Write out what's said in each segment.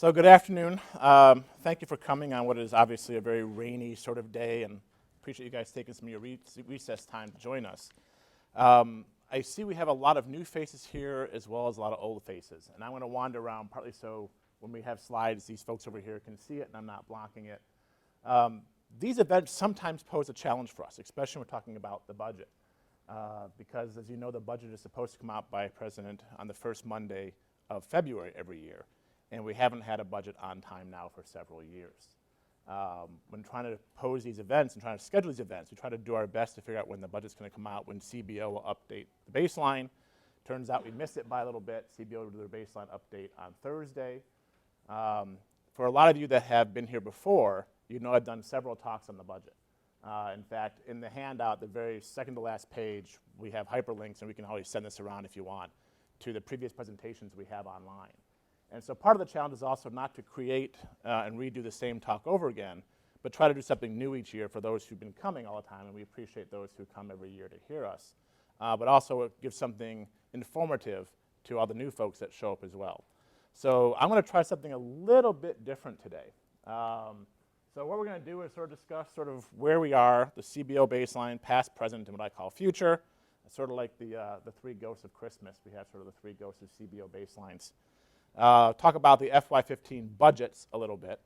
So good afternoon. Thank you for coming on what is obviously a very rainy sort of day, and appreciate you guys taking some of your recess time to join us. I see we have a lot of new faces here as well as a lot of old faces, and I'm going to wander around partly so when we have slides, these folks over here can see it and I'm not blocking it. These events sometimes pose a challenge for us, especially when we're talking about the budget, because as you know, the budget is supposed to come out by President on the first Monday of February every year. And we haven't had a budget on time now for several years. When trying to pose these events and trying to schedule these events, we try to do our best to figure out when the budget's going to come out, when CBO will update the baseline. Turns out we missed it by a little bit. CBO will do their baseline update on Thursday. For a lot of you that have been here before, you know I've done several talks on the budget. In fact, in the handout, the very second to last page, we have hyperlinks, and we can always send this around if you want, to the previous presentations we have online. And so part of the challenge is also not to create and redo the same talk over again, but try to do something new each year for those who've been coming all the time, and we appreciate those who come every year to hear us. But also give something informative to all the new folks that show up as well. So I'm going to try something a little bit different today. So what we're going to do is sort of discuss sort of where we are, the CBO baseline, past, present, and what I call future. It's sort of like the three ghosts of Christmas. We have sort of the three ghosts of CBO baselines. Talk about the FY15 budgets a little bit,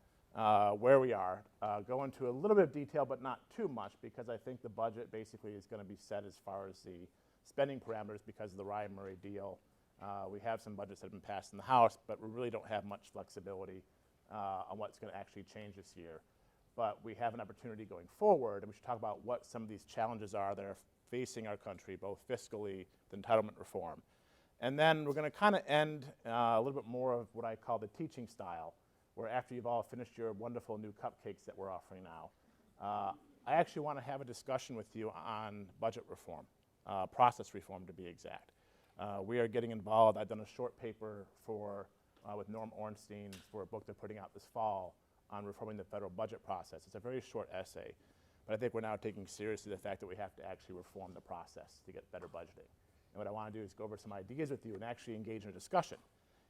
where we are. Go into a little bit of detail, but not too much, because I think the budget basically is going to be set as far as the spending parameters because of the Ryan Murray deal. We have some budgets that have been passed in the House, but we really don't have much flexibility on what's going to actually change this year. But we have an opportunity going forward, and we should talk about what some of these challenges are that are facing our country, both fiscally, the entitlement reform. And then we're going to kind of end a little bit more of what I call the teaching style, where after you've all finished your wonderful new cupcakes that we're offering now, I actually want to have a discussion with you on budget reform, process reform to be exact. We are getting involved. I've done a short paper with Norm Ornstein for a book they're putting out this fall on reforming the federal budget process. It's a very short essay, but I think we're now taking seriously the fact that we have to actually reform the process to get better budgeting. And what I want to do is go over some ideas with you and actually engage in a discussion.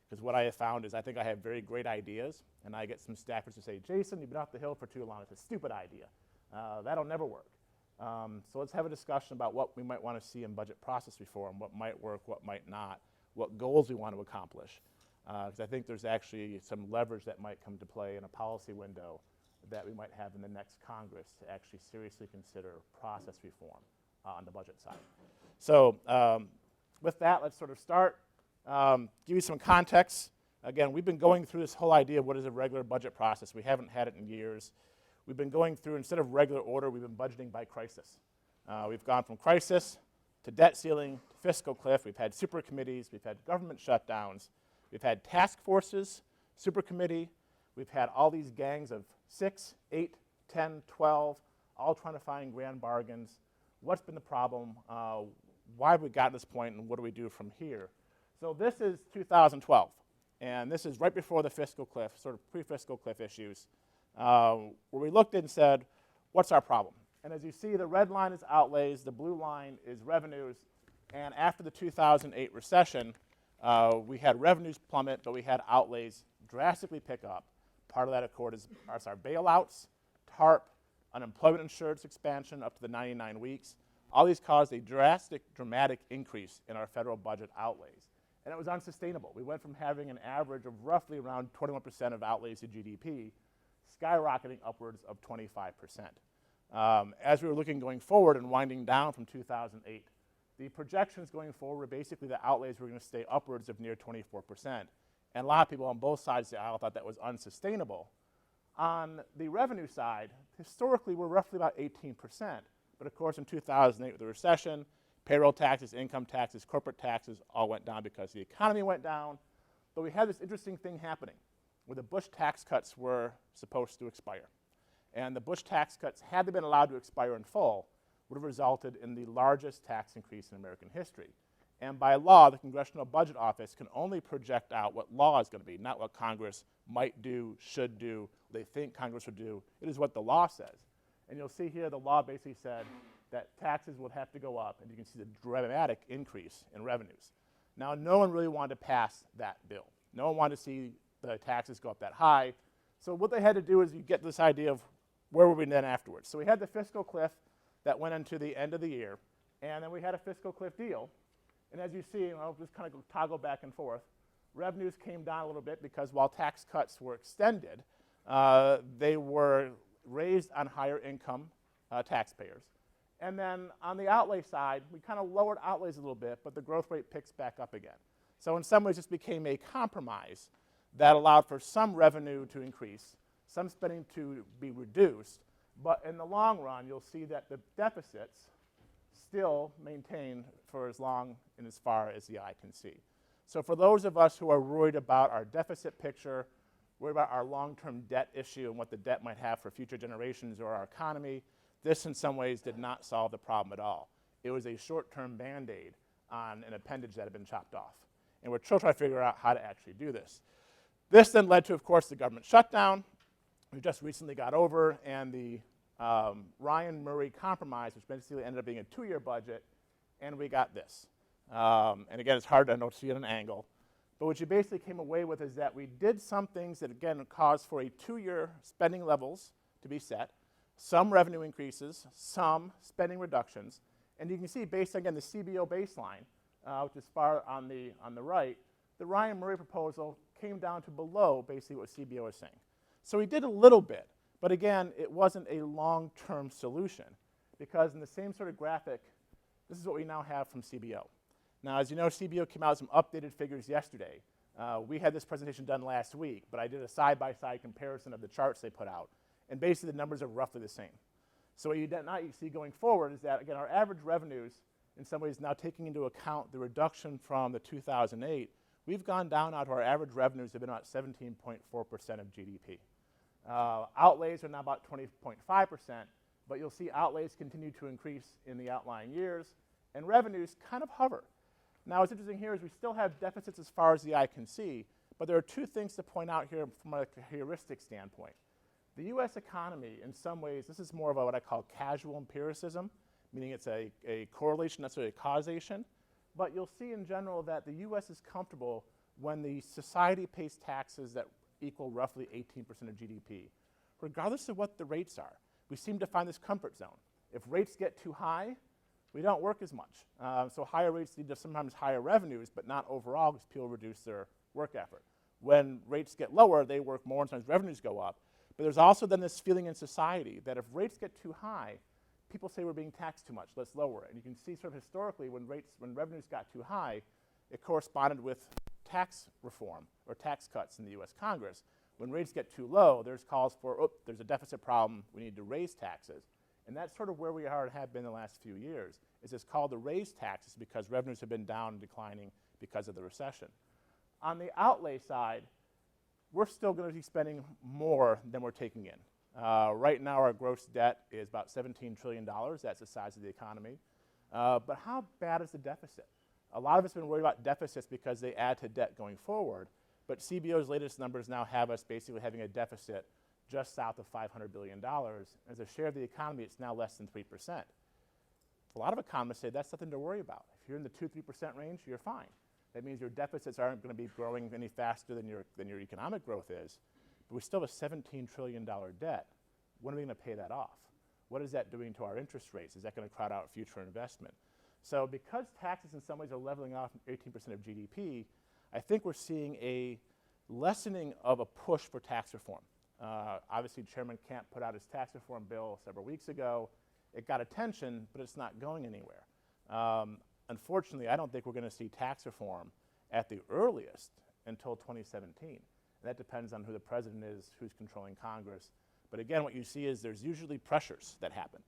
Because what I have found is I think I have very great ideas, and I get some staffers who say, Jason, you've been off the hill for too long. It's a stupid idea. That'll never work. So let's have a discussion about what we might want to see in budget process reform, what might work, what might not, what goals we want to accomplish. Because I think there's actually some leverage that might come to play in a policy window that we might have in the next Congress to actually seriously consider process reform on the budget side. So with that, let's sort of start, give you some context. Again, we've been going through this whole idea of what is a regular budget process. We haven't had it in years. We've been going through, instead of regular order, we've been budgeting by crisis. We've gone from crisis to debt ceiling to fiscal cliff. We've had super committees. We've had government shutdowns. We've had task forces, super committee. We've had all these gangs of 6, 8, 10, 12, all trying to find grand bargains. What's been the problem? Why have we gotten to this point, and what do we do from here? So this is 2012, and this is right before the fiscal cliff, sort of pre-fiscal cliff issues, where we looked and said, what's our problem? And as you see, the red line is outlays, the blue line is revenues, and after the 2008 recession, we had revenues plummet, but we had outlays drastically pick up. Part of that, of course, is our bailouts, TARP, unemployment insurance expansion up to the 99 weeks. All these caused a dramatic increase in our federal budget outlays. And it was unsustainable. We went from having an average of roughly around 21% of outlays to GDP, skyrocketing upwards of 25%. As we were looking going forward and winding down from 2008, the projections going forward were basically the outlays were going to stay upwards of near 24%. And a lot of people on both sides of the aisle thought that was unsustainable. On the revenue side, historically, we're roughly about 18%. But of course, in 2008 with the recession, payroll taxes, income taxes, corporate taxes all went down because the economy went down. But we had this interesting thing happening where the Bush tax cuts were supposed to expire. And the Bush tax cuts, had they been allowed to expire in full, would have resulted in the largest tax increase in American history. And by law, the Congressional Budget Office can only project out what law is going to be, not what Congress might do, should do, they think Congress would do. It is what the law says. And you'll see here the law basically said that taxes would have to go up, and you can see the dramatic increase in revenues. Now, no one really wanted to pass that bill. No one wanted to see the taxes go up that high. So what they had to do is you get this idea of where were we then afterwards. So we had the fiscal cliff that went into the end of the year, and then we had a fiscal cliff deal. And as you see, I'll just kind of toggle back and forth, revenues came down a little bit because while tax cuts were extended, they were raised on higher income taxpayers. And then on the outlay side, we kind of lowered outlays a little bit, but the growth rate picks back up again. So in some ways, this became a compromise that allowed for some revenue to increase, some spending to be reduced, but in the long run, you'll see that the deficits still maintain for as long and as far as the eye can see. So for those of us who are worried about our deficit picture, worried about our long-term debt issue and what the debt might have for future generations or our economy, this in some ways did not solve the problem at all. It was a short-term Band-Aid on an appendage that had been chopped off. And we're still trying to figure out how to actually do this. This then led to, of course, the government shutdown. We just recently got over, and the Ryan Murray compromise, which basically ended up being a 2-year budget, and we got this. And again, it's hard to see at an angle. But what you basically came away with is that we did some things that, again, caused for a 2-year spending levels to be set, some revenue increases, some spending reductions. And you can see, based on, again, the CBO baseline, which is far on the right, the Ryan Murray proposal came down to below basically what CBO is saying. So we did a little bit, but again, it wasn't a long-term solution, because in the same sort of graphic, this is what we now have from CBO. Now, as you know, CBO came out with some updated figures yesterday. We had this presentation done last week, but I did a side-by-side comparison of the charts they put out, and basically the numbers are roughly the same. So what you see going forward is that, again, our average revenues, in some ways now taking into account the reduction from the 2008, we've gone down now to our average revenues have been about 17.4% of GDP. Outlays are now about 20.5%, but you'll see outlays continue to increase in the outlying years, and revenues kind of hover. Now, what's interesting here is we still have deficits as far as the eye can see, but there are two things to point out here from a heuristic standpoint. The US economy, in some ways, this is more of what I call casual empiricism, meaning it's a correlation, not necessarily a causation, but you'll see in general that the US is comfortable when the society pays taxes that equal roughly 18% of GDP, regardless of what the rates are. We seem to find this comfort zone. If rates get too high, we don't work as much. So higher rates lead to sometimes higher revenues, but not overall because people reduce their work effort. When rates get lower, they work more and sometimes revenues go up. But there's also then this feeling in society that if rates get too high, people say we're being taxed too much, let's lower it. And you can see sort of historically when revenues got too high, it corresponded with tax reform or tax cuts in the US Congress. When rates get too low, there's calls for, oh, there's a deficit problem, we need to raise taxes. And that's sort of where we are and have been the last few years, is it's called to raise taxes because revenues have been down and declining because of the recession. On the outlay side, we're still going to be spending more than we're taking in. Right now, our gross debt is about $17 trillion. That's the size of the economy. But how bad is the deficit? A lot of us have been worried about deficits because they add to debt going forward. But CBO's latest numbers now have us basically having a deficit just south of $500 billion. As a share of the economy, it's now less than 3%. A lot of economists say that's nothing to worry about. If you're in the 2-3% range, you're fine. That means your deficits aren't going to be growing any faster than your economic growth is. But we still have a $17 trillion debt. When are we going to pay that off? What is that doing to our interest rates? Is that going to crowd out future investment? So because taxes in some ways are leveling off 18% of GDP, I think we're seeing a lessening of a push for tax reform. Obviously, Chairman Camp put out his tax reform bill several weeks ago. It got attention, but it's not going anywhere. Unfortunately, I don't think we're going to see tax reform at the earliest until 2017. And that depends on who the president is, who's controlling Congress. But again, what you see is there's usually pressures that happen.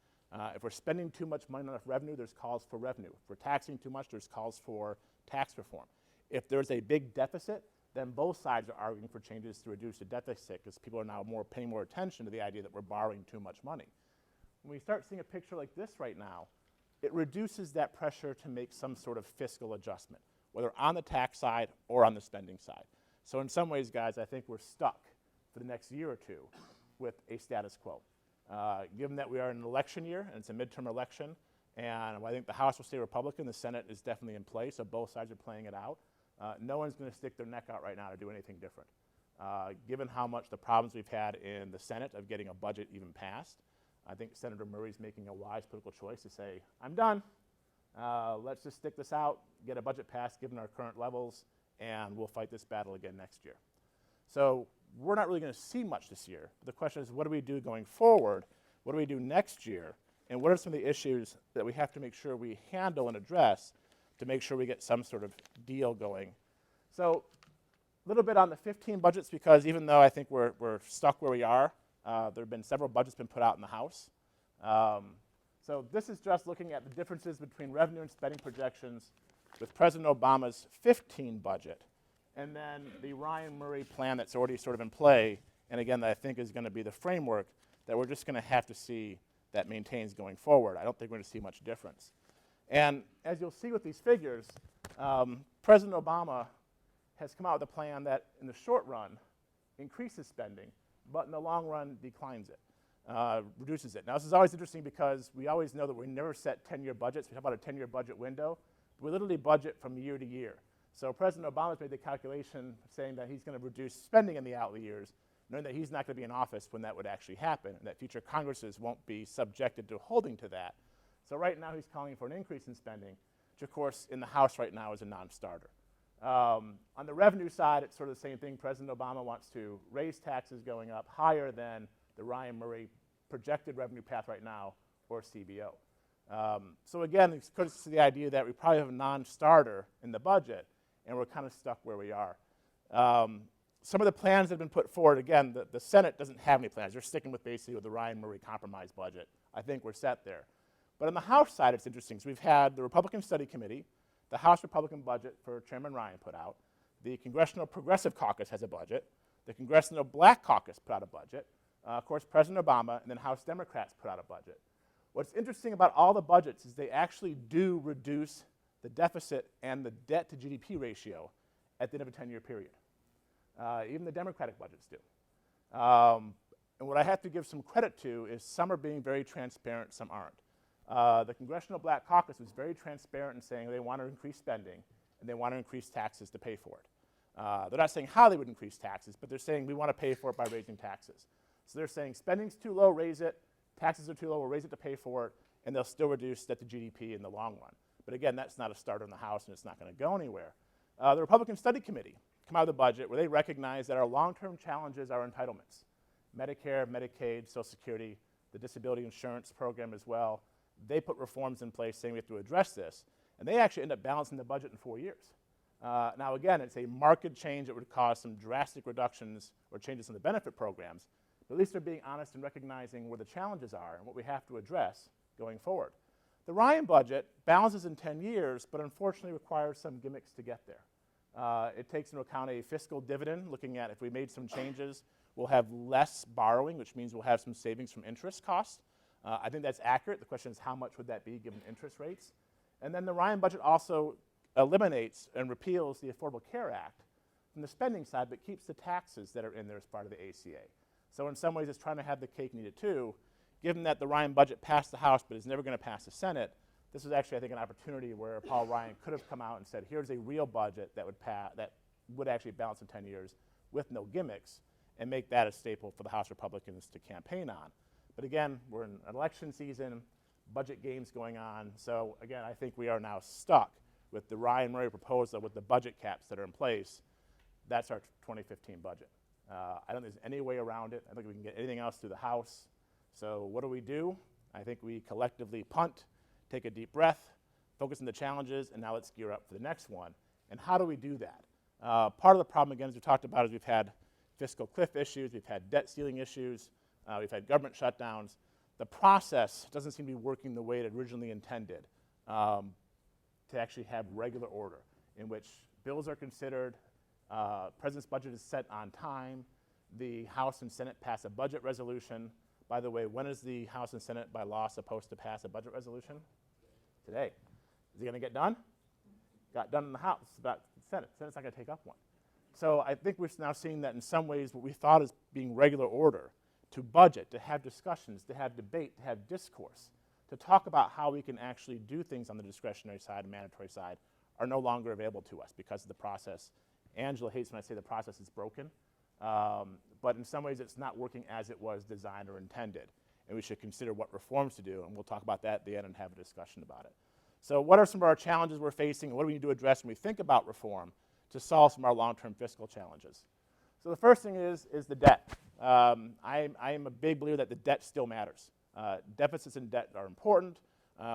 If we're spending too much money on enough revenue, there's calls for revenue. If we're taxing too much, there's calls for tax reform. If there's a big deficit, then both sides are arguing for changes to reduce the deficit because people are now paying more attention to the idea that we're borrowing too much money. When we start seeing a picture like this right now, it reduces that pressure to make some sort of fiscal adjustment, whether on the tax side or on the spending side. So in some ways, guys, I think we're stuck for the next year or two with a status quo. Given that we are in an election year, and it's a midterm election, and I think the House will stay Republican, the Senate is definitely in place, so both sides are playing it out. No one's going to stick their neck out right now to do anything different. Given how much the problems we've had in the Senate of getting a budget even passed, I think Senator Murray's making a wise political choice to say, I'm done. Let's just stick this out, get a budget passed given our current levels, and we'll fight this battle again next year. So we're not really going to see much this year. The question is, what do we do going forward? What do we do next year? And what are some of the issues that we have to make sure we handle and address to make sure we get some sort of deal going? So a little bit on the 15 budgets, because even though I think we're stuck where we are, there have been several budgets been put out in the House. So this is just looking at the differences between revenue and spending projections with President Obama's 15 budget, and then the Ryan Murray plan that's already sort of in play, and again, that I think is going to be the framework that we're just going to have to see that maintains going forward. I don't think we're going to see much difference. And as you'll see with these figures, President Obama has come out with a plan that in the short run increases spending, but in the long run declines it, reduces it. Now this is always interesting because we always know that we never set 10-year budgets. We talk about a 10-year budget window. We literally budget from year to year. So President Obama's made the calculation saying that he's going to reduce spending in the out years, knowing that he's not going to be in office when that would actually happen, and that future Congresses won't be subjected to holding to that. So right now he's calling for an increase in spending, which of course in the House right now is a non-starter. On the revenue side, it's sort of the same thing. President Obama wants to raise taxes going up higher than the Ryan Murray projected revenue path right now, or CBO. So again, it's because of the idea that we probably have a non-starter in the budget, and we're kind of stuck where we are. Some of the plans that have been put forward, again, the Senate doesn't have any plans. They're sticking with basically with the Ryan Murray compromise budget. I think we're set there. But on the House side, it's interesting. So we've had the Republican Study Committee, the House Republican budget for Chairman Ryan put out, the Congressional Progressive Caucus has a budget, the Congressional Black Caucus put out a budget, of course President Obama, and then House Democrats put out a budget. What's interesting about all the budgets is they actually do reduce the deficit and the debt to GDP ratio at the end of a 10-year period. Even the Democratic budgets do. And what I have to give some credit to is some are being very transparent, some aren't. The Congressional Black Caucus was very transparent in saying they want to increase spending and they want to increase taxes to pay for it. They're not saying how they would increase taxes, but they're saying we want to pay for it by raising taxes. So they're saying spending's too low, raise it. Taxes are too low, we'll raise it to pay for it, and they'll still reduce debt to GDP in the long run. But again, that's not a starter in the House, and it's not going to go anywhere. The Republican Study Committee come out of the budget where they recognize that our long-term challenges are entitlements. Medicare, Medicaid, Social Security, the disability insurance program as well. They put reforms in place saying we have to address this, and they actually end up balancing the budget in 4 years. Now again, it's a market change that would cause some drastic reductions or changes in the benefit programs, but at least they're being honest and recognizing where the challenges are and what we have to address going forward. The Ryan budget balances in 10 years, but unfortunately requires some gimmicks to get there. It takes into account a fiscal dividend, looking at if we made some changes, we'll have less borrowing, which means we'll have some savings from interest costs. I think that's accurate. The question is how much would that be given interest rates? And then the Ryan budget also eliminates and repeals the Affordable Care Act from the spending side, but keeps the taxes that are in there as part of the ACA. So in some ways, it's trying to have the cake and eat it too. Given that the Ryan budget passed the House but is never going to pass the Senate, this is actually, I think, an opportunity where Paul Ryan could have come out and said, here's a real budget that would actually balance in 10 years with no gimmicks, and make that a staple for the House Republicans to campaign on. But again, we're in election season, budget games going on. So again, I think we are now stuck with the Ryan Murray proposal with the budget caps that are in place. That's our 2015 budget. I don't think there's any way around it. I don't think we can get anything else through the House. So what do? I think we collectively punt, take a deep breath, focus on the challenges, and now let's gear up for the next one. And how do we do that? Part of the problem, again, as we talked about, is we've had fiscal cliff issues, we've had debt ceiling issues, we've had government shutdowns. The process doesn't seem to be working the way it originally intended to actually have regular order in which bills are considered, President's budget is set on time, the House and Senate pass a budget resolution. By the way, when is the House and Senate by law supposed to pass a budget resolution? Today. Is it going to get done? Got done in the House, about the Senate. Senate's not going to take up one. So I think we're now seeing that in some ways what we thought as being regular order, to budget, to have discussions, to have debate, to have discourse, to talk about how we can actually do things on the discretionary side and mandatory side, are no longer available to us because of the process. Angela hates when I say the process is broken. But in some ways, it's not working as it was designed or intended. And we should consider what reforms to do, and we'll talk about that at the end and have a discussion about it. So what are some of our challenges we're facing, and what do we need to address when we think about reform to solve some of our long-term fiscal challenges? So the first thing is the debt. I am a big believer that the debt still matters. Deficits and debt are important.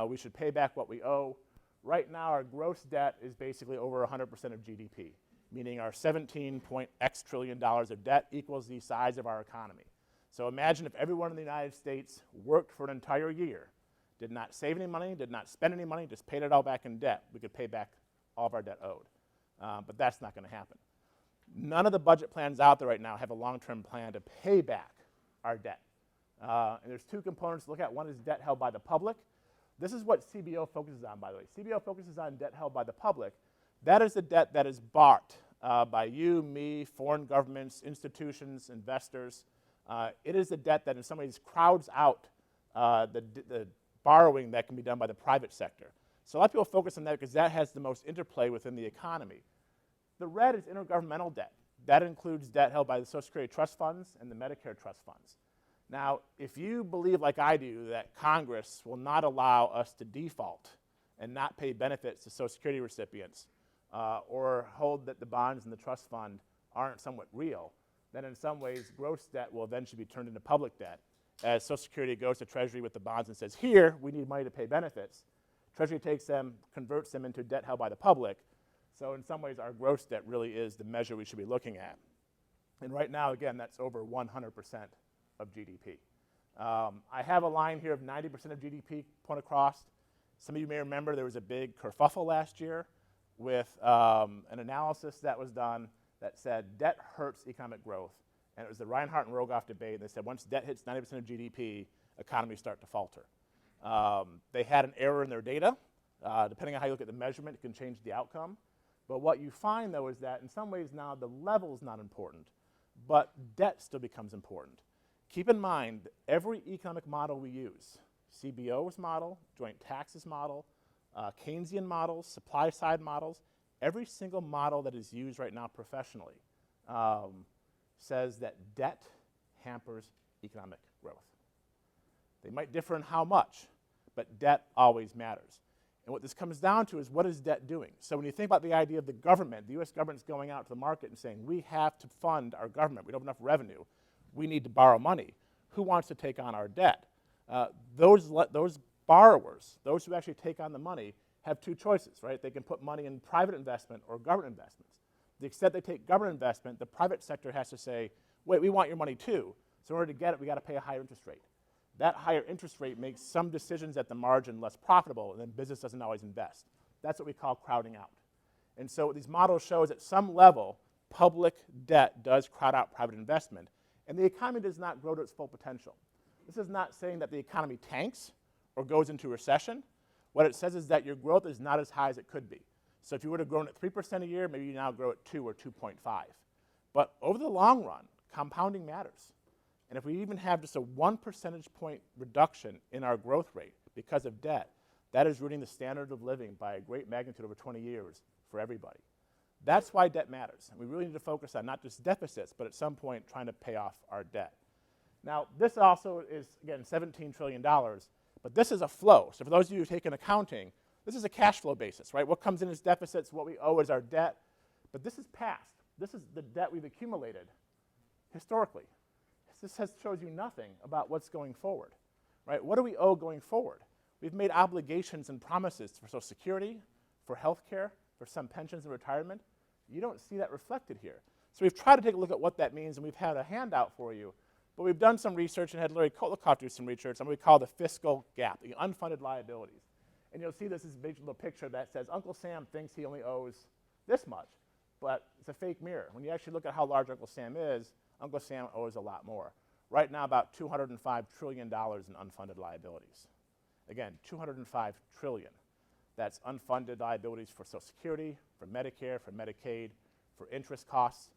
We should pay back what we owe. Right now, our gross debt is basically over 100% of GDP, meaning our 17-point-X trillion dollars of debt equals the size of our economy. So imagine if everyone in the United States worked for an entire year, did not save any money, did not spend any money, just paid it all back in debt. We could pay back all of our debt owed. But that's not going to happen. None of the budget plans out there right now have a long-term plan to pay back our debt. And there's two components to look at. One is debt held by the public. This is what CBO focuses on, by the way. CBO focuses on debt held by the public. That is the debt that is bought by you, me, foreign governments, institutions, investors. It is the debt that in some ways crowds out the borrowing that can be done by the private sector. So a lot of people focus on that because that has the most interplay within the economy. The red is intergovernmental debt. That includes debt held by the Social Security trust funds and the Medicare trust funds. Now, if you believe, like I do, that Congress will not allow us to default and not pay benefits to Social Security recipients, or hold that the bonds in the trust fund aren't somewhat real, then in some ways, gross debt will eventually be turned into public debt. As Social Security goes to Treasury with the bonds and says, here, we need money to pay benefits, Treasury takes them, converts them into debt held by the public. So in some ways, our gross debt really is the measure we should be looking at. And right now, again, that's over 100% of GDP. I have a line here of 90% of GDP point across. Some of you may remember there was a big kerfuffle last year with an analysis that was done that said debt hurts economic growth. And it was the Reinhardt and Rogoff debate. They said once debt hits 90% of GDP, economies start to falter. They had an error in their data. Depending on how you look at the measurement, it can change the outcome. But what you find, though, is that in some ways now the level is not important, but debt still becomes important. Keep in mind, every economic model we use, CBO's model, joint taxes model, Keynesian models, supply-side models, every single model that is used right now professionally says that debt hampers economic growth. They might differ in how much, but debt always matters. And what this comes down to is what is debt doing? So when you think about the idea of the government, the US government's going out to the market and saying, we have to fund our government. We don't have enough revenue. We need to borrow money. Who wants to take on our debt? Those borrowers, those who actually take on the money, have two choices, right? They can put money in private investment or government investments. To the extent they take government investment, the private sector has to say, wait, we want your money too. So in order to get it, we got to pay a higher interest rate. That higher interest rate makes some decisions at the margin less profitable, and then business doesn't always invest. That's what we call crowding out. And so what these models show is at some level, public debt does crowd out private investment, and the economy does not grow to its full potential. This is not saying that the economy tanks or goes into recession. What it says is that your growth is not as high as it could be. So if you would have grown at 3% a year, maybe you now grow at 2 or 2.5. But over the long run, compounding matters. And if we even have just a 1 percentage point reduction in our growth rate because of debt, that is rooting the standard of living by a great magnitude over 20 years for everybody. That's why debt matters. And we really need to focus on not just deficits, but at some point trying to pay off our debt. Now, this also is, again, $17 trillion, but this is a flow. So for those of you who take in accounting, this is a cash flow basis, right? What comes in as deficits, what we owe is our debt. But this is past. This is the debt we've accumulated historically. This shows you nothing about what's going forward, right? What do we owe going forward? We've made obligations and promises for Social Security, for health care, for some pensions and retirement. You don't see that reflected here. So we've tried to take a look at what that means, and we've had a handout for you. But we've done some research and had Larry Kotlikoff do some research on what we call the fiscal gap, the unfunded liabilities. And you'll see this big little picture that says Uncle Sam thinks he only owes this much, but it's a fake mirror. When you actually look at how large Uncle Sam is, Uncle Sam owes a lot more. Right now, about $205 trillion in unfunded liabilities. Again, $205 trillion. That's unfunded liabilities for Social Security, for Medicare, for Medicaid, for interest costs.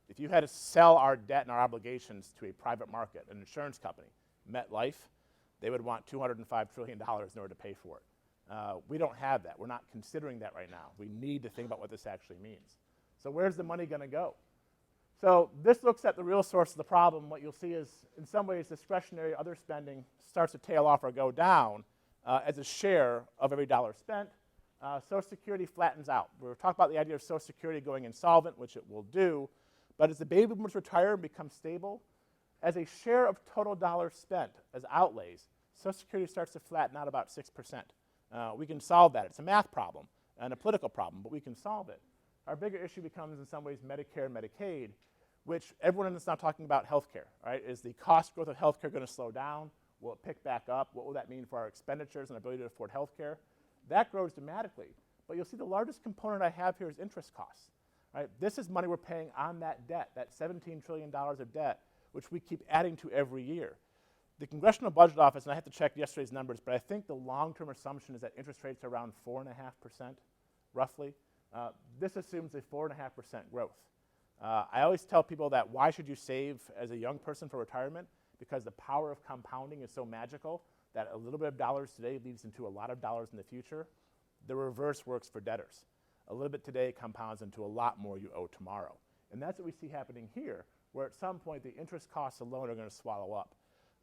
If you had to sell our debt and our obligations to a private market, an insurance company, MetLife, they would want $205 trillion in order to pay for it. We don't have that. We're not considering that right now. We need to think about what this actually means. So where's the money going to go? So this looks at the real source of the problem. What you'll see is, in some ways, discretionary other spending starts to tail off or go down as a share of every dollar spent. Social Security flattens out. We were talking about the idea of Social Security going insolvent, which it will do, but as the baby boomers retire and become stable, as a share of total dollars spent as outlays, Social Security starts to flatten out about 6%. We can solve that. It's a math problem and a political problem, but we can solve it. Our bigger issue becomes, in some ways, Medicare and Medicaid, which everyone is now talking about healthcare, right? Is the cost growth of healthcare going to slow down? Will it pick back up? What will that mean for our expenditures and ability to afford healthcare? That grows dramatically. But you'll see the largest component I have here is interest costs, right? This is money we're paying on that debt, that $17 trillion of debt, which we keep adding to every year. The Congressional Budget Office, and I have to check yesterday's numbers, but I think the long-term assumption is that interest rates are around 4.5%, roughly. This assumes a 4.5% growth. I always tell people that why should you save as a young person for retirement? Because the power of compounding is so magical that a little bit of dollars today leads into a lot of dollars in the future. The reverse works for debtors. A little bit today compounds into a lot more you owe tomorrow. And that's what we see happening here, where at some point the interest costs alone are going to swallow up.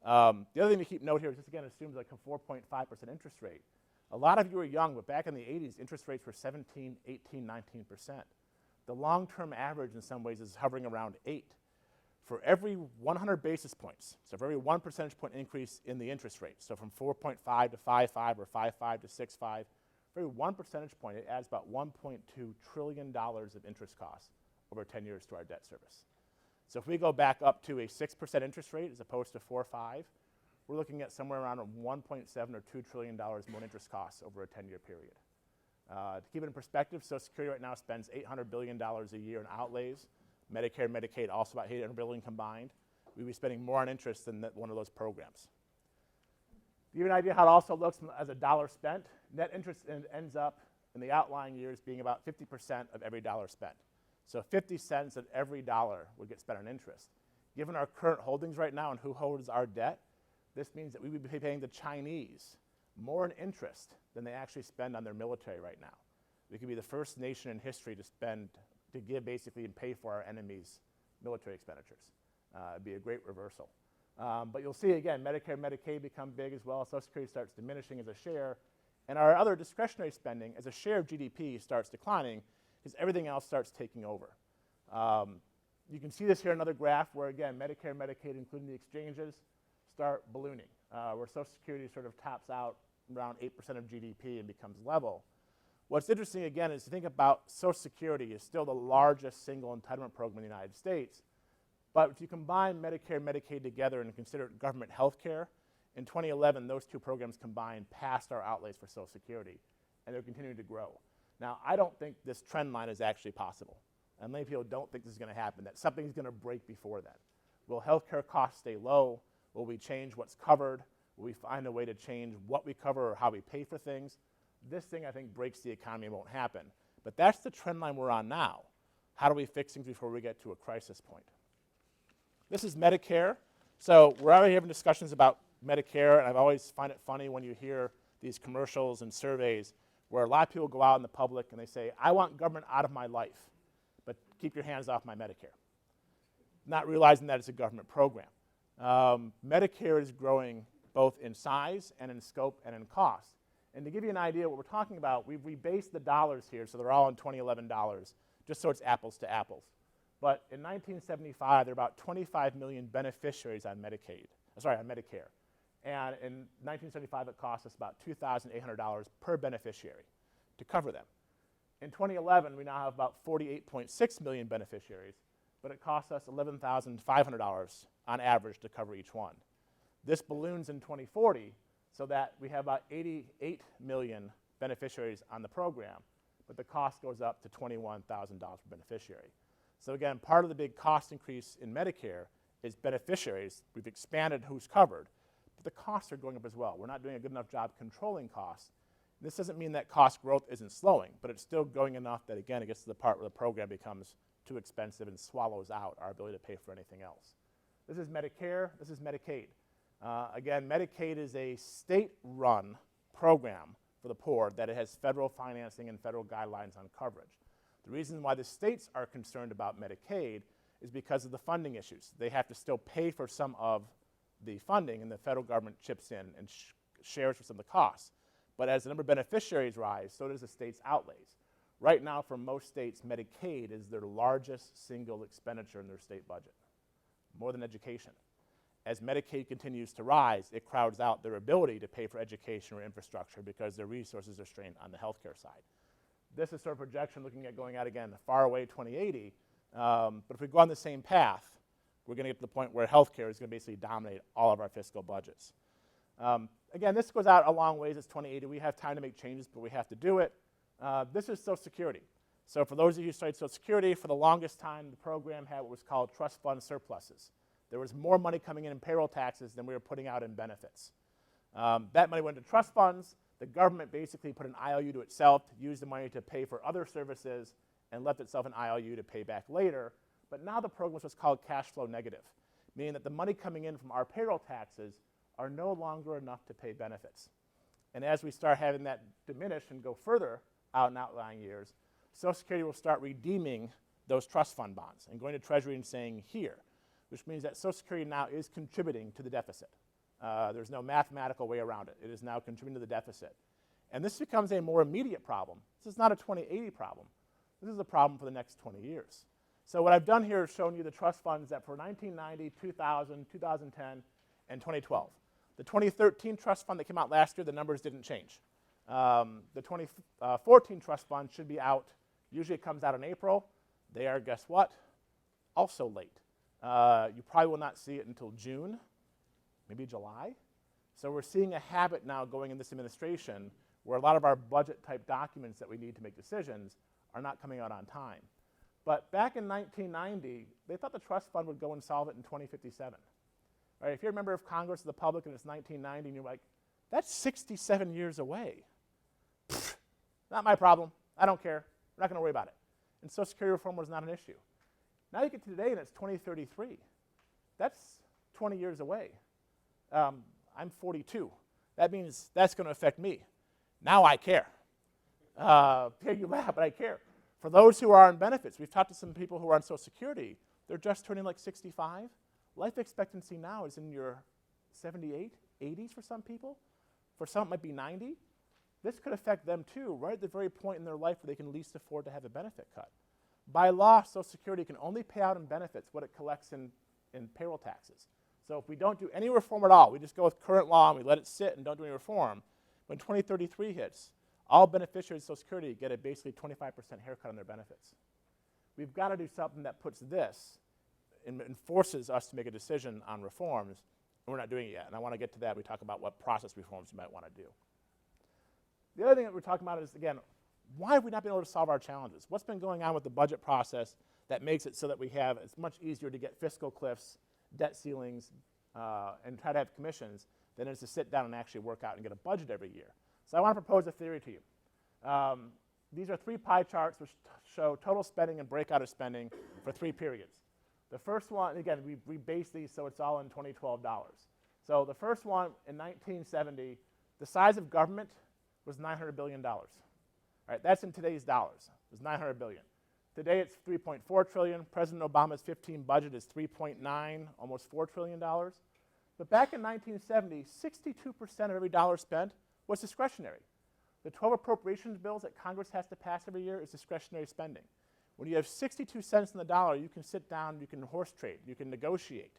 The other thing to keep note here is this again assumes like a 4.5% interest rate. A lot of you are young, but back in the 80s, interest rates were 17, 18, 19%. The long-term average in some ways is hovering around 8. For every 100 basis points, so for every 1 percentage point increase in the interest rate, so from 4.5 to 5.5 or 5.5 to 6.5, for every 1 percentage point, it adds about $1.2 trillion of interest costs over 10 years to our debt service. So if we go back up to a 6% interest rate as opposed to 4.5, we're looking at somewhere around $1.7 or $2 trillion more interest costs over a 10-year period. To keep it in perspective, Social Security right now spends $800 billion a year in outlays. Medicare and Medicaid also about $800 billion combined. We'd be spending more on interest than one of those programs. To give you an idea how it also looks as a dollar spent, net interest ends up in the outlying years being about 50% of every dollar spent. So 50 cents of every dollar would get spent on interest. Given our current holdings right now and who holds our debt, this means that we would be paying the Chinese more in interest than they actually spend on their military right now. We could be the first nation in history to give basically and pay for our enemies' military expenditures. It'd be a great reversal. But you'll see again, Medicare and Medicaid become big as well. Social Security starts diminishing as a share. And our other discretionary spending as a share of GDP starts declining because everything else starts taking over. You can see this here in another graph where again, Medicare and Medicaid, including the exchanges, start ballooning, where Social Security sort of tops out around 8% of GDP and becomes level. What's interesting, again, is to think about Social Security is still the largest single entitlement program in the United States. But if you combine Medicare and Medicaid together and consider it government health care, in 2011, those two programs combined passed our outlays for Social Security, and they're continuing to grow. Now, I don't think this trend line is actually possible. And many people don't think this is going to happen, that something's going to break before that. Will healthcare costs stay low? Will we change what's covered? Will we find a way to change what we cover or how we pay for things? This thing, I think, breaks the economy and won't happen. But that's the trend line we're on now. How do we fix things before we get to a crisis point? This is Medicare. So we're already having discussions about Medicare, and I've always find it funny when you hear these commercials and surveys where a lot of people go out in the public and they say, I want government out of my life, but keep your hands off my Medicare. Not realizing that it's a government program. Medicare is growing both in size and in scope and in cost. And to give you an idea of what we're talking about, we've rebased the dollars here, so they're all in 2011 dollars, just so it's apples to apples. But in 1975, there were about 25 million beneficiaries on Medicare. And in 1975, it cost us about $2,800 per beneficiary to cover them. In 2011, we now have about 48.6 million beneficiaries, but it costs us $11,500 on average to cover each one. This balloons in 2040 so that we have about 88 million beneficiaries on the program, but the cost goes up to $21,000 per beneficiary. So again, part of the big cost increase in Medicare is beneficiaries. We've expanded who's covered, but the costs are going up as well. We're not doing a good enough job controlling costs. This doesn't mean that cost growth isn't slowing, but it's still going enough that, again, it gets to the part where the program becomes too expensive and swallows out our ability to pay for anything else. This is Medicare. This is Medicaid. Again, Medicaid is a state-run program for the poor that it has federal financing and federal guidelines on coverage. The reason why the states are concerned about Medicaid is because of the funding issues. They have to still pay for some of the funding, and the federal government chips in and shares for some of the costs. But as the number of beneficiaries rise, so does the state's outlays. Right now, for most states, Medicaid is their largest single expenditure in their state budget, more than education. As Medicaid continues to rise, it crowds out their ability to pay for education or infrastructure because their resources are strained on the healthcare side. This is sort of projection looking at going out again, far away 2080. But if we go on the same path, we're going to get to the point where healthcare is going to basically dominate all of our fiscal budgets. Again, this goes out a long ways. It's 2080. We have time to make changes, but we have to do it. This is Social Security. So for those of you who studied Social Security, for the longest time, the program had what was called trust fund surpluses. There was more money coming in payroll taxes than we were putting out in benefits. That money went to trust funds. The government basically put an IOU to itself to use the money to pay for other services and left itself an IOU to pay back later. But now the program is what's called cash flow negative, meaning that the money coming in from our payroll taxes are no longer enough to pay benefits. And as we start having that diminish and go further out in outlying years, Social Security will start redeeming those trust fund bonds and going to Treasury and saying here, which means that Social Security now is contributing to the deficit. There's no mathematical way around it. It is now contributing to the deficit. And this becomes a more immediate problem. This is not a 2080 problem. This is a problem for the next 20 years. So what I've done here is shown you the trust funds that for 1990, 2000, 2010, and 2012. The 2013 trust fund that came out last year, the numbers didn't change. The 2014 trust fund should be out. Usually it comes out in April. They are, guess what? Also late. You probably will not see it until June, maybe July. So we're seeing a habit now going in this administration where a lot of our budget type documents that we need to make decisions are not coming out on time. But back in 1990, they thought the trust fund would go and solve it in 2057. Right? If you remember if Congress is the public and it's 1990 and you're like, that's 67 years away. Pfft, not my problem. I don't care. We're not going to worry about it. And Social Security reform was not an issue. Now you get to today and it's 2033. That's 20 years away. I'm 42. That means that's going to affect me. Now I care. You laugh, but I care. For those who are on benefits, we've talked to some people who are on Social Security. They're just turning like 65. Life expectancy now is in your 78, 80s for some people. For some, it might be 90. This could affect them too, right at the very point in their life where they can least afford to have a benefit cut. By law, Social Security can only pay out in benefits what it collects in payroll taxes. So if we don't do any reform at all, we just go with current law and we let it sit and don't do any reform, when 2033 hits, all beneficiaries of Social Security get a basically 25% haircut on their benefits. We've got to do something that puts this and forces us to make a decision on reforms, and we're not doing it yet. And I want to get to that. We talk about what process reforms we might want to do. The other thing that we're talking about is, again, why have we not been able to solve our challenges? What's been going on with the budget process that makes it so that we have, it's much easier to get fiscal cliffs, debt ceilings, and try to have commissions than it is to sit down and actually work out and get a budget every year. So I want to propose a theory to you. These are 3 pie charts which show total spending and breakout of spending for 3 periods. The first one, again, we base these so it's all in 2012 dollars. So the first one in 1970, the size of government was $900 billion. All right, that's in today's dollars. It was $900 billion. Today it's $3.4 trillion. President Obama's 15 budget is $3.9, almost $4 trillion. But back in 1970, 62% of every dollar spent was discretionary. The 12 appropriations bills that Congress has to pass every year is discretionary spending. When you have 62 cents on the dollar, you can sit down, you can horse trade, you can negotiate.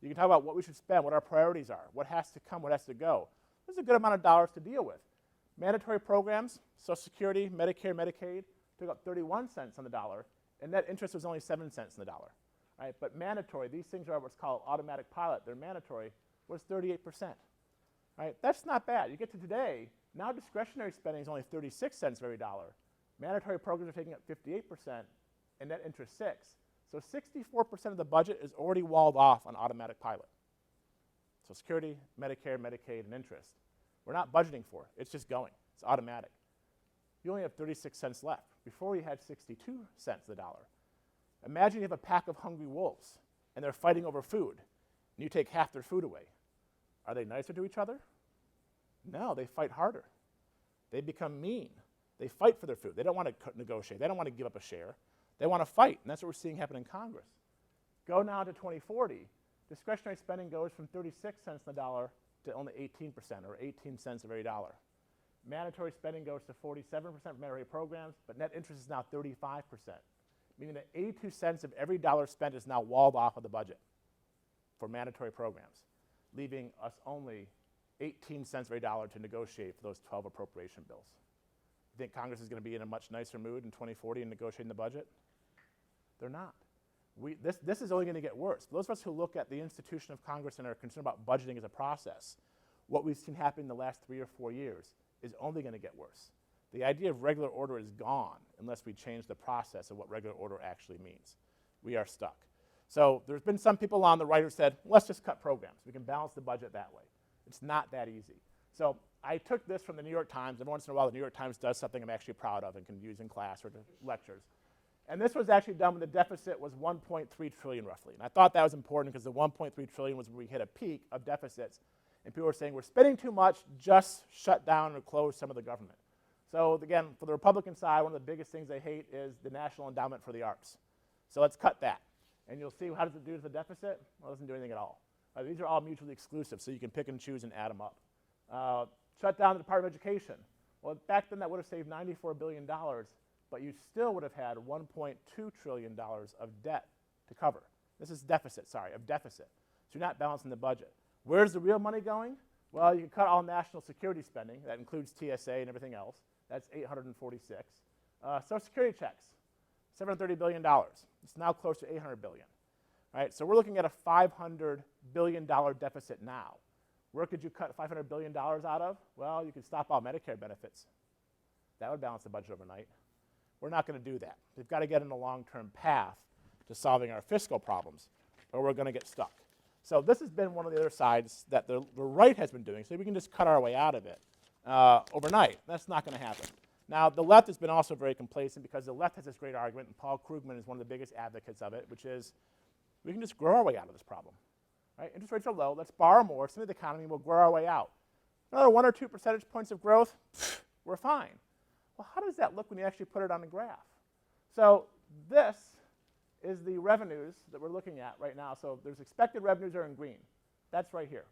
You can talk about what we should spend, what our priorities are, what has to come, what has to go. There's a good amount of dollars to deal with. Mandatory programs, Social Security, Medicare, Medicaid, took up 31 cents on the dollar, and net interest was only 7 cents on the dollar. Right? But mandatory, these things are what's called automatic pilot, they're mandatory, was 38%. Right? That's not bad. You get to today, now discretionary spending is only 36 cents for every dollar. Mandatory programs are taking up 58%, and net interest 6. So 64% of the budget is already walled off on automatic pilot. Social Security, Medicare, Medicaid, and interest. We're not budgeting for it. It's just going. It's automatic. You only have 36 cents left. Before we had 62 cents a dollar. Imagine you have a pack of hungry wolves, and they're fighting over food, and you take half their food away. Are they nicer to each other? No, they fight harder. They become mean. They fight for their food. They don't want to negotiate. They don't want to give up a share. They want to fight, and that's what we're seeing happen in Congress. Go now to 2040, discretionary spending goes from 36 cents on the dollar to only 18%, or 18 cents of every dollar. Mandatory spending goes to 47% for mandatory programs, but net interest is now 35%, meaning that 82 cents of every dollar spent is now walled off of the budget for mandatory programs, leaving us only 18 cents of every dollar to negotiate for those 12 appropriation bills. You think Congress is going to be in a much nicer mood in 2040 in negotiating the budget? They're not. This is only going to get worse. For those of us who look at the institution of Congress and are concerned about budgeting as a process, what we've seen happen in the last 3 or 4 years is only going to get worse. The idea of regular order is gone unless we change the process of what regular order actually means. We are stuck. So there's been some people on the right who said, let's just cut programs. We can balance the budget that way. It's not that easy. So I took this from the New York Times. Every once in a while, the New York Times does something I'm actually proud of and can use in class or to lectures. And this was actually done when the deficit was 1.3 trillion roughly. And I thought that was important because the 1.3 trillion was when we hit a peak of deficits. And people were saying, we're spending too much, just shut down or close some of the government. So again, for the Republican side, one of the biggest things they hate is the National Endowment for the Arts. So let's cut that. And you'll see, how does it do to the deficit? Well, it doesn't do anything at all. These are all mutually exclusive, so you can pick and choose and add them up. Shut down the Department of Education. Well, back then that would have saved $94 billion, but you still would have had $1.2 trillion of debt to cover. This is deficit, sorry, of deficit. So you're not balancing the budget. Where's the real money going? Well, you can cut all national security spending. That includes TSA and everything else. That's 846. Social Security checks, $730 billion. It's now close to $800 billion. Right? So we're looking at a $500 billion deficit now. Where could you cut $500 billion out of? Well, you could stop all Medicare benefits. That would balance the budget overnight. We're not going to do that. We've got to get in a long-term path to solving our fiscal problems, or we're going to get stuck. So this has been one of the other sides that the right has been doing, so we can just cut our way out of it overnight. That's not going to happen. Now, the left has been also very complacent because the left has this great argument, and Paul Krugman is one of the biggest advocates of it, which is we can just grow our way out of this problem. Right? Interest rates are low. Let's borrow more. Some of the economy will grow our way out. Another 1 or 2 percentage points of growth, we're fine. Well, how does that look when you actually put it on a graph? So this is the revenues that we're looking at right now. So there's expected revenues are in green. That's right here.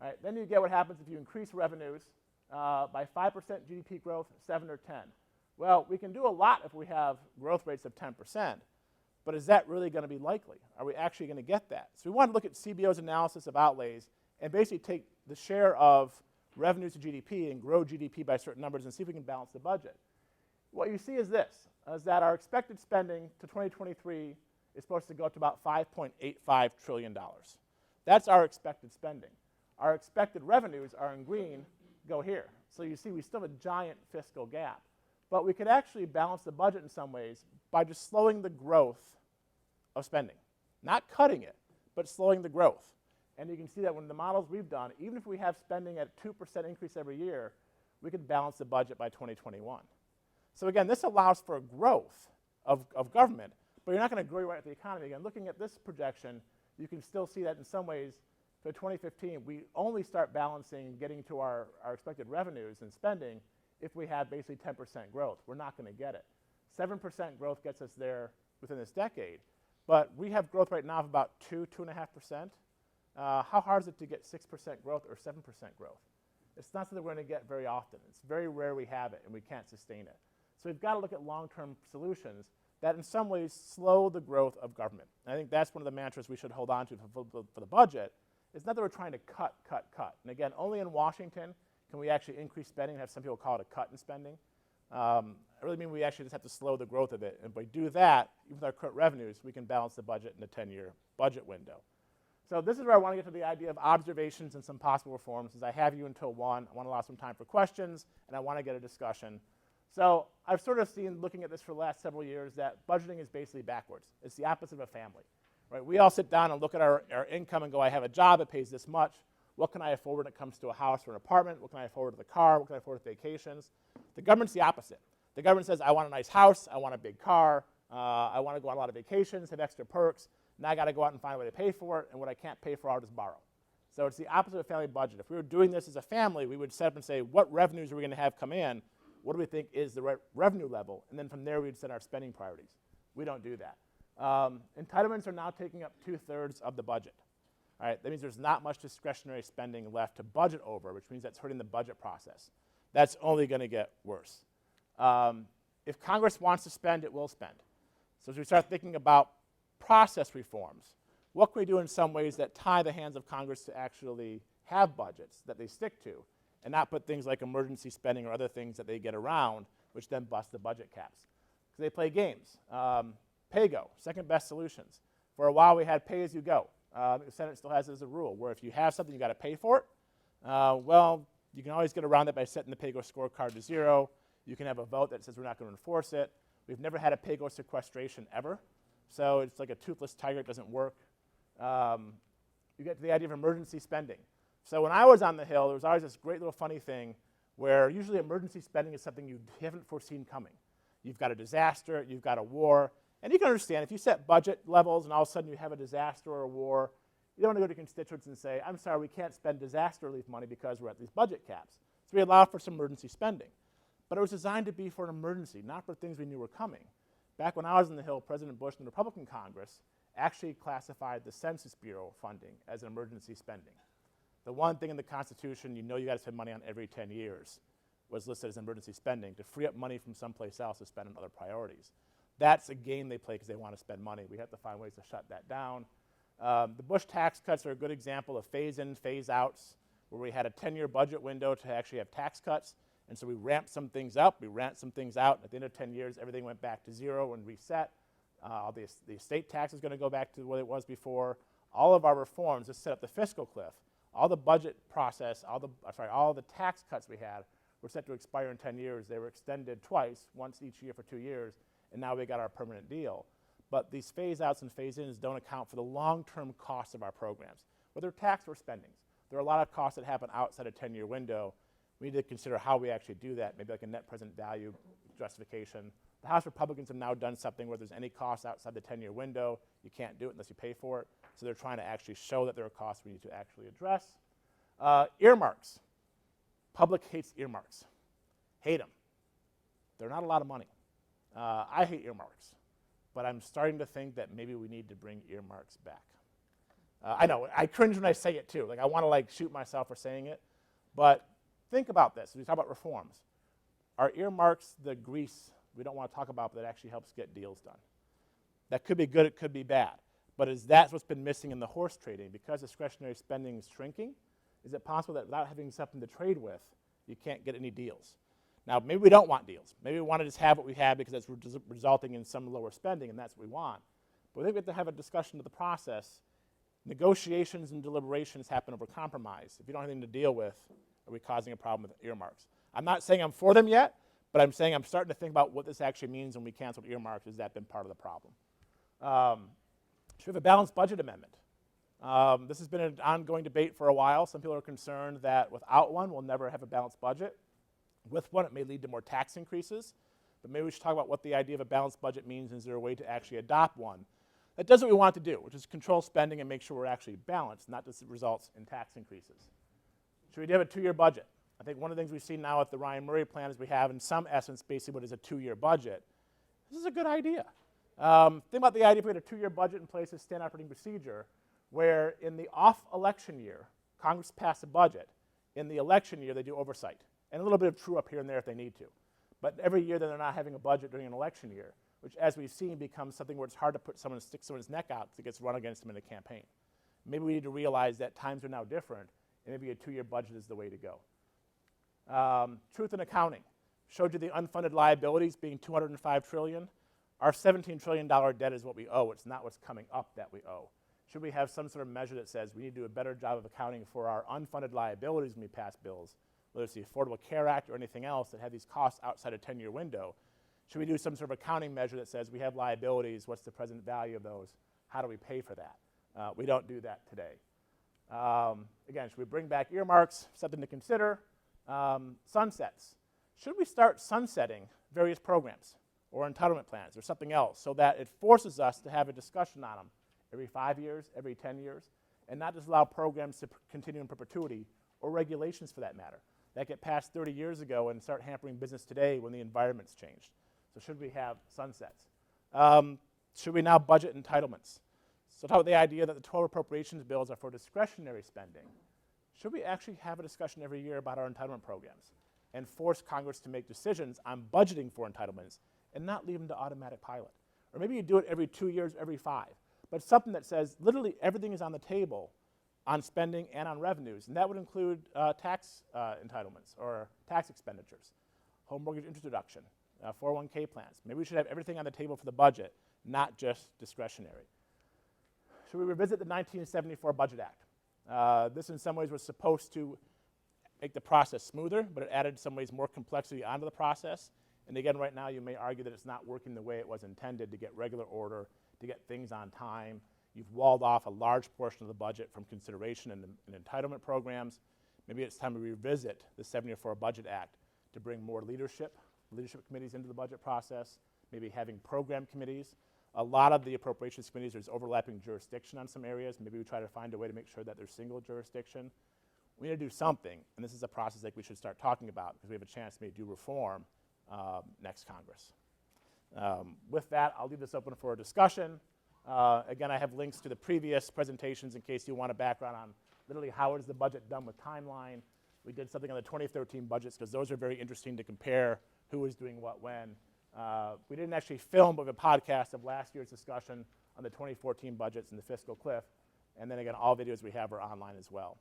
All right? Then you get what happens if you increase revenues by 5% GDP growth, 7 or 10. Well, we can do a lot if we have growth rates of 10%, but is that really going to be likely? Are we actually going to get that? So we want to look at CBO's analysis of outlays and basically take the share of revenues to GDP and grow GDP by certain numbers and see if we can balance the budget. What you see is this, is that our expected spending to 2023 is supposed to go up to about $5.85 trillion. That's our expected spending. Our expected revenues are in green, go here. So you see we still have a giant fiscal gap. But we could actually balance the budget in some ways by just slowing the growth of spending. Not cutting it, but slowing the growth. And you can see that when the models we've done, even if we have spending at 2% increase every year, we could balance the budget by 2021. So again, this allows for a growth of government, but you're not going to grow right at the economy. Again, looking at this projection, you can still see that in some ways, for 2015, we only start balancing getting to our expected revenues and spending if we have basically 10% growth. We're not going to get it. 7% growth gets us there within this decade, but we have growth right now of about 2.5%. How hard is it to get 6% growth or 7% growth? It's not something we're going to get very often. It's very rare we have it and we can't sustain it. So we've got to look at long-term solutions that in some ways slow the growth of government. And I think that's one of the mantras we should hold on to for the budget. It's not that we're trying to cut. And again, only in Washington can we actually increase spending and have some people call it a cut in spending. I really mean we actually just have to slow the growth of it. And if we do that, even with our current revenues, we can balance the budget in a 10-year budget window. So this is where I want to get to the idea of observations and some possible reforms. Since I have you until 1, I want to allow some time for questions, and I want to get a discussion. So I've sort of seen, looking at this for the last several years, that budgeting is basically backwards. It's the opposite of a family. Right? We all sit down and look at our income and go, I have a job that pays this much. What can I afford when it comes to a house or an apartment? What can I afford with a car? What can I afford with vacations? The government's the opposite. The government says, I want a nice house. I want a big car. I want to go on a lot of vacations, have extra perks. Now I got to go out and find a way to pay for it, and what I can't pay for, I'll just borrow. So it's the opposite of a family budget. If we were doing this as a family, we would set up and say, what revenues are we going to have come in? What do we think is the right revenue level? And then from there, we'd set our spending priorities. We don't do that. Entitlements are now taking up 2/3 of the budget. All right, that means there's not much discretionary spending left to budget over, which means that's hurting the budget process. That's only going to get worse. If Congress wants to spend, it will spend. So as we start thinking about process reforms, what can we do in some ways that tie the hands of Congress to actually have budgets that they stick to, and not put things like emergency spending or other things that they get around, which then bust the budget caps? Because they play games. Pay-go, second best solutions. For a while we had pay-as-you-go. The Senate still has it as a rule, where if you have something, you got to pay for it. Well, you can always get around that by setting the pay-go scorecard to 0. You can have a vote that says we're not going to enforce it. We've never had a pay-go sequestration ever. So it's like a toothless tiger. It doesn't work. You get to the idea of emergency spending. So when I was on the Hill, there was always this great little funny thing where usually emergency spending is something you haven't foreseen coming. You've got a disaster, you've got a war, and you can understand if you set budget levels and all of a sudden you have a disaster or a war, you don't want to go to constituents and say, I'm sorry, we can't spend disaster relief money because we're at these budget caps. So we allow for some emergency spending. But it was designed to be for an emergency, not for things we knew were coming. Back when I was on the Hill, President Bush and the Republican Congress actually classified the Census Bureau funding as an emergency spending. The one thing in the Constitution you know you got to spend money on every 10 years was listed as emergency spending to free up money from someplace else to spend on other priorities. That's a game they play because they want to spend money. We have to find ways to shut that down. The Bush tax cuts are a good example of phase-in, phase-outs, where we had a 10-year budget window to actually have tax cuts. And so we ramped some things up, we ramped some things out. At the end of 10 years, everything went back to 0 and reset. The estate tax is going to go back to what it was before. All of our reforms just set up the fiscal cliff. All the budget process, all the tax cuts we had were set to expire in 10 years. They were extended twice, once each year for 2 years, and now we got our permanent deal. But these phase-outs and phase-ins don't account for the long-term costs of our programs, whether tax or spendings. There are a lot of costs that happen outside a 10-year window. We need to consider how we actually do that, maybe like a net present value justification. The House Republicans have now done something where there's any costs outside the 10-year window, you can't do it unless you pay for it. So they're trying to actually show that there are costs we need to actually address. Earmarks. Public hates earmarks. Hate them. They're not a lot of money. I hate earmarks, but I'm starting to think that maybe we need to bring earmarks back. I know, I cringe when I say it too. Like I want to like shoot myself for saying it, but think about this. When we talk about reforms, are earmarks the grease we don't want to talk about, but that actually helps get deals done? That could be good, it could be bad. But is that what's been missing in the horse trading? Because discretionary spending is shrinking, is it possible that without having something to trade with, you can't get any deals? Now, maybe we don't want deals. Maybe we want to just have what we have because that's resulting in some lower spending, and that's what we want. But I think we have to have a discussion of the process. Negotiations and deliberations happen over compromise. If you don't have anything to deal with, are we causing a problem with earmarks? I'm not saying I'm for them yet, but I'm saying I'm starting to think about what this actually means when we canceled earmarks. Has that been part of the problem? Should we have a balanced budget amendment? This has been an ongoing debate for a while. Some people are concerned that without one, we'll never have a balanced budget. With one, it may lead to more tax increases. But maybe we should talk about what the idea of a balanced budget means. Is there a way to actually adopt one that does what we want to do, which is control spending and make sure we're actually balanced, not just results in tax increases? Should we have a 2-year budget? I think one of the things we've seen now with the Ryan Murray plan is we have, in some essence, basically what is a 2-year budget. This is a good idea. Think about the idea if we had a 2-year budget in place as standard operating procedure, where in the off-election year, Congress passed a budget. In the election year, they do oversight, and a little bit of true-up here and there if they need to. But every year, then they're not having a budget during an election year, which, as we've seen, becomes something where it's hard to stick someone's neck out because it gets run against them in a campaign. Maybe we need to realize that times are now different, and maybe a 2-year budget is the way to go. Truth in accounting. Showed you the unfunded liabilities being $205 trillion. Our $17 trillion debt is what we owe. It's not what's coming up that we owe. Should we have some sort of measure that says we need to do a better job of accounting for our unfunded liabilities when we pass bills, whether it's the Affordable Care Act or anything else that have these costs outside a 10-year window? Should we do some sort of accounting measure that says we have liabilities, what's the present value of those, how do we pay for that? We don't do that today. Again, should we bring back earmarks? Something to consider. Sunsets. Should we start sunsetting various programs or entitlement plans or something else so that it forces us to have a discussion on them every 5 years, every 10 years, and not just allow programs to continue in perpetuity or regulations for that matter that get passed 30 years ago and start hampering business today when the environment's changed? So should we have sunsets? Should we now budget entitlements? So talk about the idea that the 12 appropriations bills are for discretionary spending. Should we actually have a discussion every year about our entitlement programs and force Congress to make decisions on budgeting for entitlements and not leave them to automatic pilot? Or maybe you do it every 2 years, every 5, but something that says literally everything is on the table on spending and on revenues, and that would include tax entitlements or tax expenditures, home mortgage interest deduction, 401k plans. Maybe we should have everything on the table for the budget, not just discretionary. Should we revisit the 1974 Budget Act? This in some ways was supposed to make the process smoother, but it added in some ways more complexity onto the process. And again, right now you may argue that it's not working the way it was intended to get regular order, to get things on time. You've walled off a large portion of the budget from consideration in entitlement programs. Maybe it's time to revisit the 74 Budget Act to bring more leadership committees into the budget process, maybe having program committees. A lot of the appropriations committees, there's overlapping jurisdiction on some areas. Maybe we try to find a way to make sure that there's single jurisdiction. We need to do something, and this is a process that we should start talking about because we have a chance to maybe do reform next Congress. With that, I'll leave this open for a discussion. Again, I have links to the previous presentations in case you want a background on literally how is the budget done with timeline. We did something on the 2013 budgets because those are very interesting to compare who was doing what when. We didn't actually film, but a podcast of last year's discussion on the 2014 budgets and the fiscal cliff. And then again, all videos we have are online as well.